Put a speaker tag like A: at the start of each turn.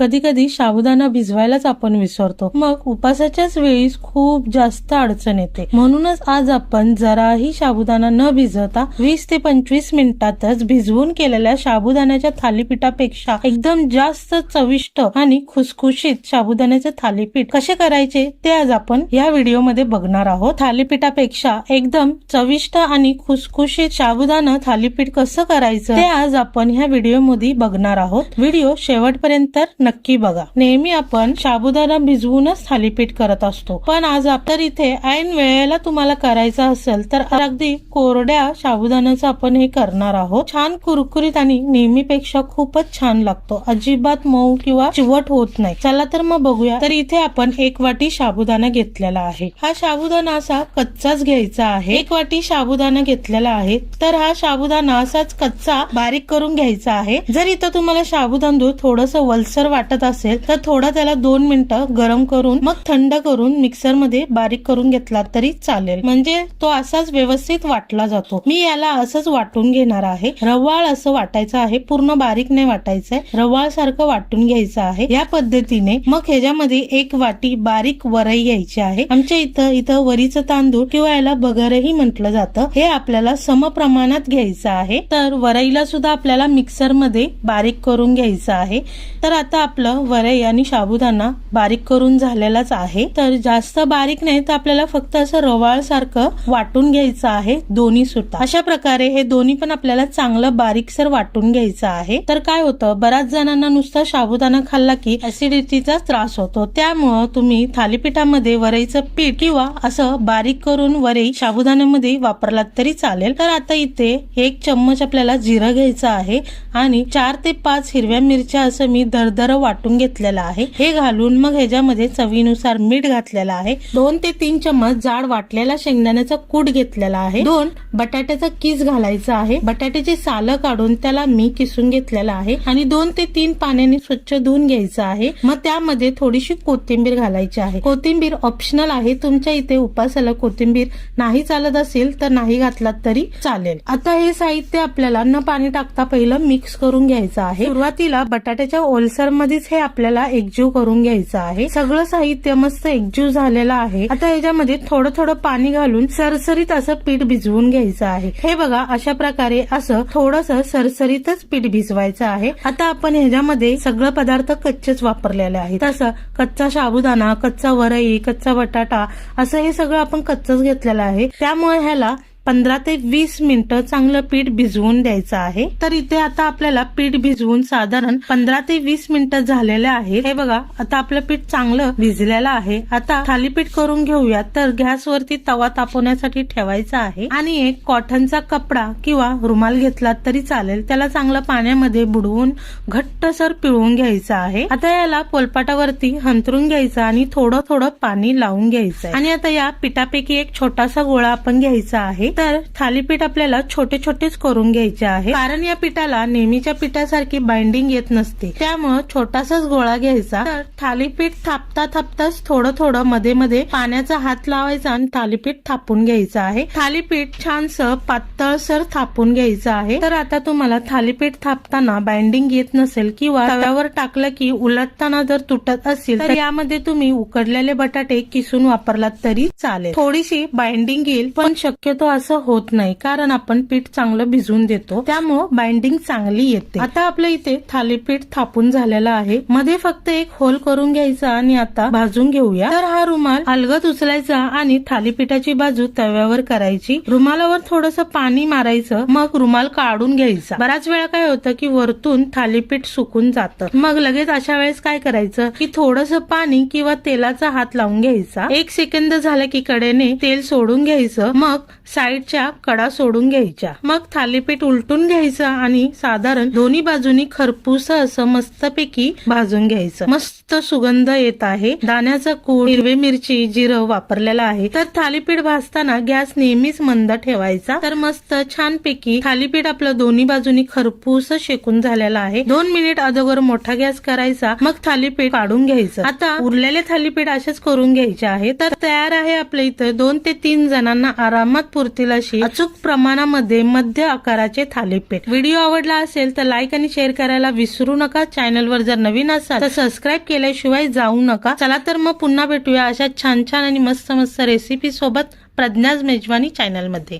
A: कधी कधी साबुदाणा भिजवायलाच आपण विसरतो, मग उपासाच्याच वेळी खूप जास्त अडचण येते. म्हणूनच आज आपण जराही साबुदाणा न भिजवता 20 ते 25 मिनिटातच भिजवून केलेल्या साबुदाण्याच्या थालीपीठापेक्षा एकदम जास्त चविष्ट आणि खुसखुशीत साबुदाण्याचे थालीपीठ कसे करायचे ते आज आपण या व्हिडिओ मध्ये बघणार आहोत. थालीपीठापेक्षा एकदम चविष्ट आणि खुसखुशीत साबुदाणा थालीपीठ कसं करायचं ते आज आपण ह्या व्हिडिओ मध्ये बघणार आहोत. व्हिडिओ शेवटपर्यंत नक्की बघा. नेहमी आपण साबुदाणा भिजवूनच थालीपीठ करत असतो, पण आज आपण इथे ऐन वेळेला तुम्हाला करायचं असेल तर अगदी कोरड्या साबुदाण्याचं आपण हे करणार आहोत. छान कुरकुरीत आणि नेहमीपेक्षा खूपच छान लागतो. अजिबात मऊ किंवा चिवट होत नाही. चला तर मग बघूया. तर इथे आपण 1 वाटी साबुदाणा घेतलेला आहे. हा साबुदाणा असा कच्चाच घ्यायचा आहे. 1 वाटी साबुदाणा घेतलेला आहे. तर हा साबुदाणा असाच कच्चा बारीक करून घ्यायचा आहे. जर इथं तुम्हाला साबुदाणा थोडस वलसर वाटत असेल तर थोडा त्याला 2 मिनिटं गरम करून मग थंड करून मिक्सर मध्ये बारीक करून घेतला तरी चालेल, म्हणजे तो असाच व्यवस्थित वाटला जातो. मी याला असंच वाटून घेणार आहे. रवाळ असं वाटायचं आहे, पूर्ण बारीक नाही वाटायचंय, रवाळ सारखं वाटून घ्यायचं आहे. या पद्धतीने मग ह्याच्यामध्ये 1 वाटी बारीक वरई घ्यायची आहे. आमच्या इथं वरीचं तांदूळ किंवा याला बगरही म्हटलं जातं, हे आपल्याला समप्रमाणात घ्यायचं आहे. तर वरईला सुद्धा आपल्याला मिक्सर मध्ये बारीक करून घ्यायचं आहे. तर आता आपलं वरई आणि साबुदाणा बारीक करून झालेलाच आहे. तर जास्त बारीक नाही, तर आपल्याला फक्त असं रवाळ सारखं वाटून घ्यायचं आहे दोन्ही सुद्धा. अशा प्रकारे हे दोन्ही पण आपल्याला चांगलं बारीकसर वाटून घ्यायचं आहे. तर काय होतं, बऱ्याच जणांना नुसता साबुदाणा खाल्ला की ऍसिडिटीचा त्रास होतो, त्यामुळं तुम्ही थालीपीठामध्ये वरईचं पीठ किंवा असं बारीक करून वरई साबुदाण्यामध्ये वापरलात तरी चालेल. तर आता इथे 1 चम्मच आपल्याला जिरं घ्यायचं आहे आणि 4 ते 5 हिरव्या मिरच्या असं मी दरदर वाटून घेतलेला आहे. हे घालून मग ह्याच्यामध्ये चवीनुसार मीठ घातलेलं आहे. 2 ते 3 चम्मच जाड वाटलेला शेंगदाण्याचा कूट घेतलेला आहे. 2 बटाट्याचा किस घालायचा आहे. बटाट्याची सालं काढून त्याला मी किसून घेतलेला आहे आणि 2 ते 3 पाण्याने स्वच्छ धुवून घ्यायचं आहे. मग त्यामध्ये थोडीशी कोथिंबीर घालायची आहे. कोथिंबीर ऑप्शनल आहे. तुमच्या इथे उपासाला कोथिंबीर नाही चालत असेल तर नाही घातलात तरी चालेल. आता हे साहित्य आपल्याला न पाणी टाकता पहिलं मिक्स करून घ्यायचं आहे. सुरुवातीला बटाट्याच्या ओलसर मध्येच हे आपल्याला एकजीव करून घ्यायचं आहे. सगळं साहित्य मस्त एकजीव झालेलं आहे. आता ह्याच्यामध्ये थोडं थोडं पाणी घालून सरसरीत असं पीठ भिजवून घ्यायचं आहे. हे बघा, अशा प्रकारे असं थोडस सरसरीतच पीठ भिजवायचं आहे. आता आपण ह्याच्यामध्ये सगळं पदार्थ कच्चेच वापरलेले आहेत. तसं कच्चा साबुदाणा, कच्चा वरई, कच्चा बटाटा असं हे सगळं आपण कच्चच घेतलेलं आहे. त्यामुळे ह्याला 15 ते 20 मिनिटं चांगलं पीठ भिजवून द्यायचं आहे. तर इथे आता आपल्याला पीठ भिजवून साधारण 15 ते 20 मिनिटं झालेले आहे. हे बघा, आता आपलं पीठ चांगलं भिजलेलं आहे. आता थालीपीठ करून घेऊया. तर गॅसवरती तवा तापवण्यासाठी ठेवायचा आहे आणि एक कॉटनचा कपडा किंवा रुमाल घेतला तरी चालेल. त्याला चांगलं पाण्यामध्ये बुडवून घट्टसर पिळून घ्यायचं आहे. आता याला पोलपाटावरती हंतरून घ्यायचं आणि थोडं थोडं पाणी लावून घ्यायचं. आणि आता या पिठापैकी एक छोटासा गोळा आपण घ्यायचा आहे. तर थालीपीठ आपल्याला छोटे छोटेच करून घ्यायचे आहे, कारण या पिठाला नेहमीच्या पिठासारखी बाइंडिंग येत नसते. त्यामुळे छोटासाच गोळा घ्यायचा. तर थालीपीठ थापता थापताच थोडं थोडं मध्ये मध्ये पाण्याचा हात लावायचा आणि थालीपीठ थापून घ्यायचं आहे. थालीपीठ छानसं पातळसर थापून घ्यायचं आहे. तर आता तुम्हाला थालीपीठ थापताना बाइंडिंग येत नसेल किंवा तव्यावर टाकलं की उलटताना जर तुटत असेल तर यामध्ये तुम्ही उकडलेले बटाटे किसून वापरलात तरी चालेल. थोडीशी बाइंडिंग येईल, पण शक्यतो असं होत नाही, कारण आपण पीठ चांगलं भिजवून देतो, त्यामुळे बाइंडिंग चांगली येते. आता आपल्या इथे थालीपीठ थापून झालेलं आहे. मध्ये फक्त एक होल करून घ्यायचा आणि आता भाजून घेऊया. तर हा रुमाल अलगद उचलायचा आणि थालीपीठाची बाजू तव्यावर करायची. रुमालावर थोडस पाणी मारायचं, मग रुमाल काढून घ्यायचा. बराच वेळा काय होतं की वरतून थालीपीठ सुकून जातं. मग लगेच अशा वेळेस काय करायचं की थोडस पाणी किंवा तेलाचा हात लावून घ्यायचा. 1 सेकंद झालं की कडेने तेल सोडून घ्यायचं. मग साईडच्या कडा सोडून घ्यायच्या. मग थालीपीठ उलटून घ्यायचं आणि साधारण दोन्ही बाजूनी खरपूस असं मस्तपैकी भाजून घ्यायचं. मस्त सुगंध येत आहे. दाण्याचा कूट, हिरवी मिरची, जिरं वापरलेलं आहे. तर थालीपीठ भाजताना गॅस नेहमीच मंद ठेवायचा. तर मस्त छानपैकी थालीपीठ आपलं दोन्ही बाजूनी खरपूस शेकून झालेलं आहे. 2 मिनिट अगोदर मोठा गॅस करायचा, मग थालीपीठ काढून घ्यायचं. आता उरलेले थालीपीठ असेच करून घ्यायचे आहे. तर तयार आहे आपल्या इथं 2 ते 3 जणांना आरामात पुरतील होतील अशी अचूक प्रमाणामध्ये मध्य आकाराचे थालीपीठ. व्हिडिओ आवडला असेल तर लाईक आणि शेअर करायला विसरू नका. चॅनलवर जर नवीन असाल तर सबस्क्राईब केल्याशिवाय जाऊ नका. चला तर मग पुन्हा भेटूया अशा छान छान आणि मस्त मस्त रेसिपी सोबत प्रज्ञाज मेजवानी चॅनल मध्ये.